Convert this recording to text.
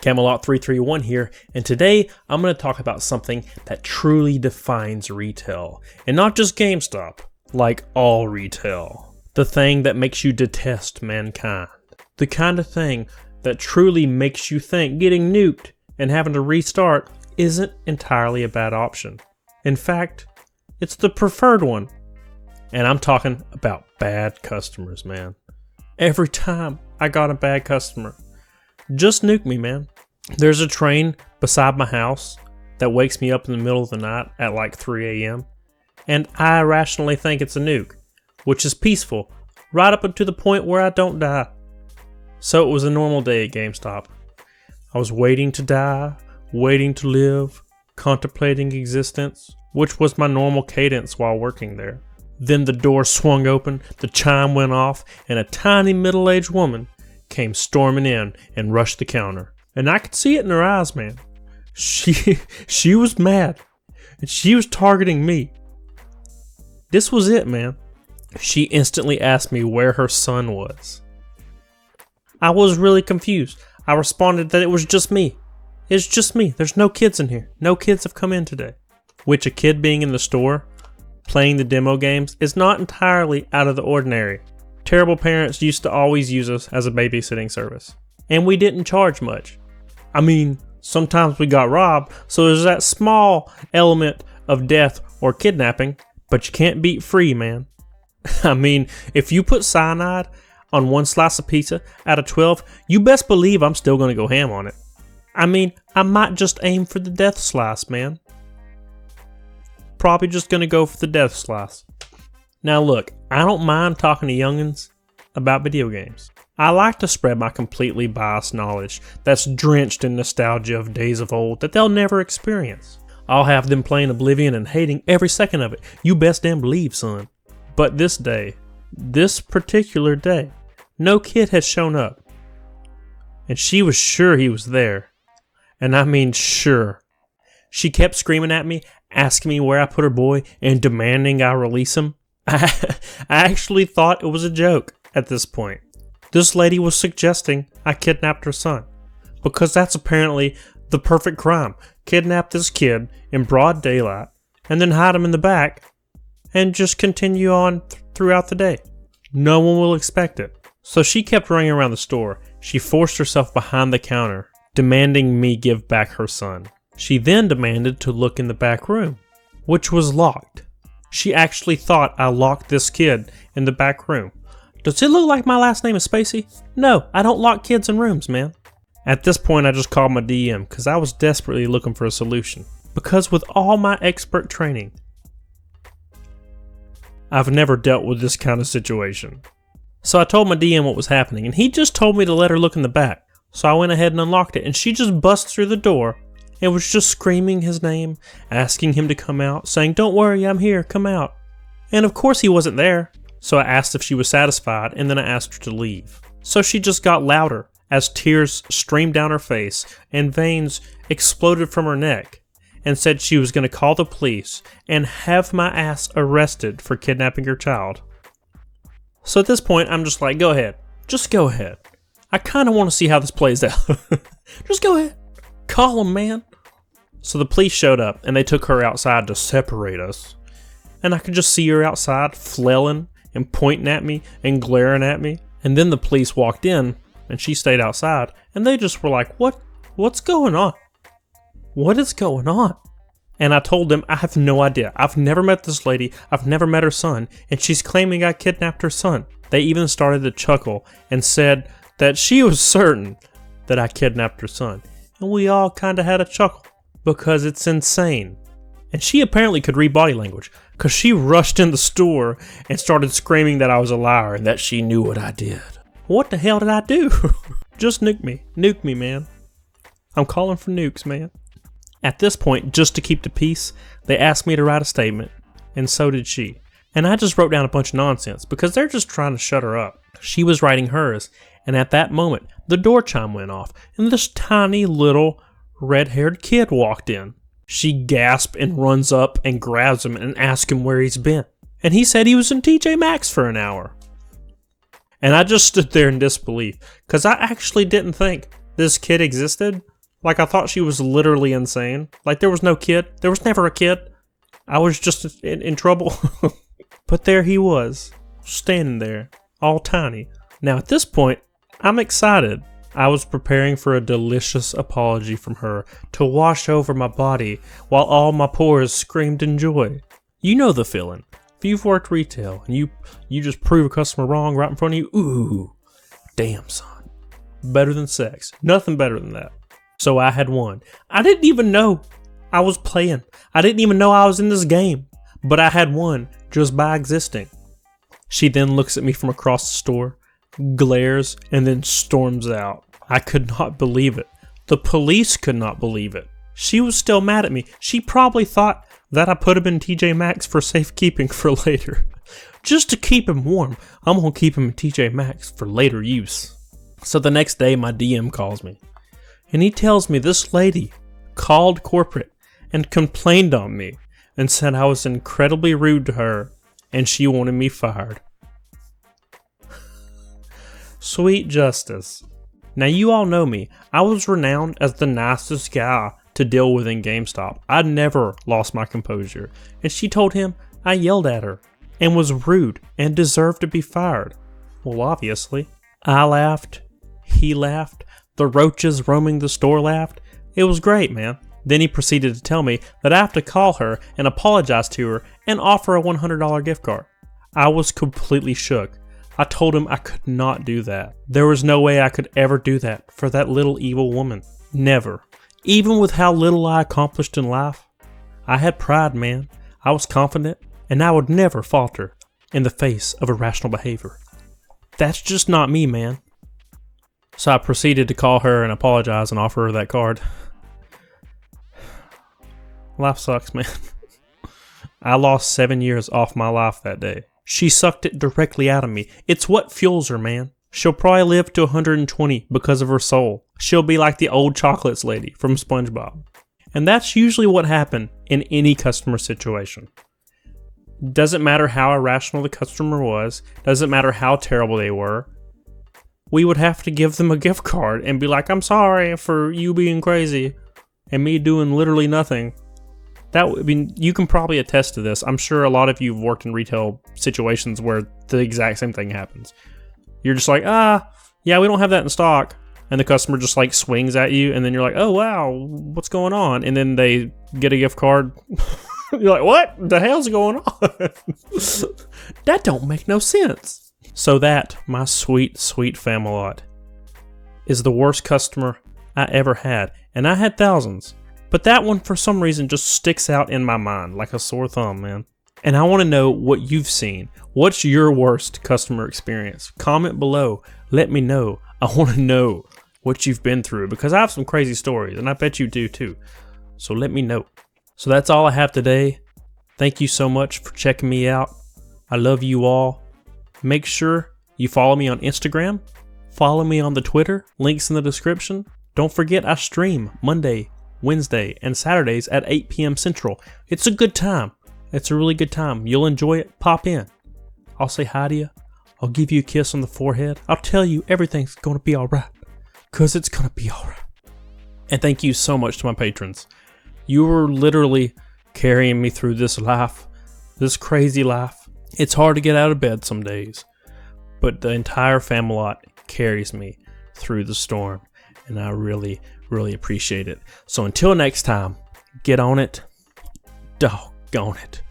Camelot 331 here, and today I'm going to talk about something that truly defines retail. And not just GameStop, like all retail. The thing that makes you detest mankind. The kind of thing that truly makes you think getting nuked and having to restart isn't entirely a bad option. In fact, it's the preferred one. And I'm talking about bad customers, man. Every time I got a bad customer, just nuke me, man. There's a train beside my house that wakes me up in the middle of the night at like 3 a.m. And I irrationally think it's a nuke, which is peaceful, right up to the point where I don't die. So it was a normal day at GameStop. I was waiting to die, waiting to live, contemplating existence, which was my normal cadence while working there. Then the door swung open, the chime went off, and a tiny middle-aged woman came storming in and rushed the counter. And I could see it in her eyes, man. She was mad. And she was targeting me. This was it, man. She instantly asked me where her son was. I was really confused. I responded that it was just me. It's just me. There's no kids in here. No kids have come in today. Which, a kid being in the store, playing the demo games, is not entirely out of the ordinary. Terrible parents used to always use us as a babysitting service. And we didn't charge much. I mean, sometimes we got robbed, so there's that small element of death or kidnapping, but you can't beat free, man. I mean, if you put cyanide on one slice of pizza out of 12, you best believe I'm still going to go ham on it. I mean, I might just aim for the death slice, man. Probably just going to go for the death slice. Now look, I don't mind talking to youngins about video games. I like to spread my completely biased knowledge that's drenched in nostalgia of days of old that they'll never experience. I'll have them playing Oblivion and hating every second of it. You best damn believe, son. But this day, this particular day, no kid has shown up. And she was sure he was there. And I mean sure. She kept screaming at me, asking me where I put her boy, and demanding I release him. I actually thought it was a joke at this point. This lady was suggesting I kidnapped her son, because that's apparently the perfect crime. Kidnap this kid in broad daylight, and then hide him in the back, and just continue on throughout the day. No one will expect it. So she kept running around the store. She forced herself behind the counter, demanding me give back her son. She then demanded to look in the back room, which was locked. She actually thought I locked this kid in the back room. Does it look like my last name is Spacey? No, I don't lock kids in rooms, man. At this point, I just called my DM because I was desperately looking for a solution. Because with all my expert training, I've never dealt with this kind of situation. So I told my DM what was happening, and he just told me to let her look in the back. So I went ahead and unlocked it, and she just busted through the door and was just screaming his name, asking him to come out, saying, "Don't worry, I'm here, come out." And of course he wasn't there. So I asked if she was satisfied, and then I asked her to leave. So she just got louder as tears streamed down her face and veins exploded from her neck, and said she was going to call the police and have my ass arrested for kidnapping her child. So at this point, I'm just like, go ahead. Just go ahead. I kind of want to see how this plays out. Just go ahead. Call them, man. So the police showed up, and they took her outside to separate us. And I could just see her outside flailing and pointing at me and glaring at me. And then the police walked in, and she stayed outside, and they just were like, what's going on? What is going on? And I told them, I have no idea. I've never met this lady. I've never met her son. And she's claiming I kidnapped her son. They even started to chuckle and said that she was certain that I kidnapped her son. And we all kind of had a chuckle because it's insane. And she apparently could read body language because she rushed in the store and started screaming that I was a liar and that she knew what I did. What the hell did I do? Just nuke me. Nuke me, man. I'm calling for nukes, man. At this point, just to keep the peace, they asked me to write a statement, and so did she. And I just wrote down a bunch of nonsense because they're just trying to shut her up. She was writing hers, and at that moment, the door chime went off, and this tiny little red-haired kid walked in. She gasped and runs up and grabs him and asks him where he's been. And he said he was in TJ Maxx for an hour. And I just stood there in disbelief, because I actually didn't think this kid existed. Like, I thought she was literally insane. Like, there was no kid. There was never a kid. I was just in trouble. But there he was, standing there, all tiny. Now, at this point, I'm excited. I was preparing for a delicious apology from her to wash over my body while all my pores screamed in joy. You know the feeling. If you've worked retail and you just prove a customer wrong right in front of you, ooh, damn son. Better than sex. Nothing better than that. So I had won. I didn't even know I was playing. I didn't even know I was in this game. But I had won just by existing. She then looks at me from across the store, glares, and then storms out. I could not believe it. The police could not believe it. She was still mad at me. She probably thought that I put him in TJ Maxx for safekeeping for later. Just to keep him warm, I'm going to keep him in TJ Maxx for later use. So the next day, my DM calls me. And he tells me this lady called corporate and complained on me and said I was incredibly rude to her and she wanted me fired. Sweet justice. Now you all know me. I was renowned as the nicest guy to deal with in GameStop. I never lost my composure. And she told him I yelled at her and was rude and deserved to be fired. Well, obviously. I laughed. He laughed. The roaches roaming the store laughed. It was great, man. Then he proceeded to tell me that I have to call her and apologize to her and offer a $100 gift card. I was completely shook. I told him I could not do that. There was no way I could ever do that for that little evil woman. Never. Even with how little I accomplished in life. I had pride, man. I was confident, and I would never falter in the face of irrational behavior. That's just not me, man. So I proceeded to call her and apologize and offer her that card. Life sucks, man. I lost 7 years off my life that day. She sucked it directly out of me. It's what fuels her, man. She'll probably live to 120 because of her soul. She'll be like the old chocolates lady from SpongeBob. And that's usually what happened in any customer situation. Doesn't matter how irrational the customer was. Doesn't matter how terrible they were. We would have to give them a gift card and be like, I'm sorry for you being crazy and me doing literally nothing. You can probably attest to this. I'm sure a lot of you have worked in retail situations where the exact same thing happens. You're just like, yeah, we don't have that in stock. And the customer just like swings at you and then you're like, oh wow, what's going on? And then they get a gift card. You're like, what the hell's going on? That don't make no sense. So that, my sweet, sweet Famelot, is the worst customer I ever had. And I had thousands. But that one, for some reason, just sticks out in my mind like a sore thumb, man. And I want to know what you've seen. What's your worst customer experience? Comment below. Let me know. I want to know what you've been through because I have some crazy stories, and I bet you do too. So let me know. So that's all I have today. Thank you so much for checking me out. I love you all. Make sure you follow me on Instagram. Follow me on the Twitter. Links in the description. Don't forget I stream Monday, Wednesday, and Saturdays at 8 p.m. Central. It's a good time. It's a really good time. You'll enjoy it. Pop in. I'll say hi to you. I'll give you a kiss on the forehead. I'll tell you everything's going to be alright. Because it's going to be alright. And thank you so much to my patrons. You were literally carrying me through this life. This crazy life. It's hard to get out of bed some days. But the entire Famelot carries me through the storm. And I really, really appreciate it. So until next time, get on it. Doggone it.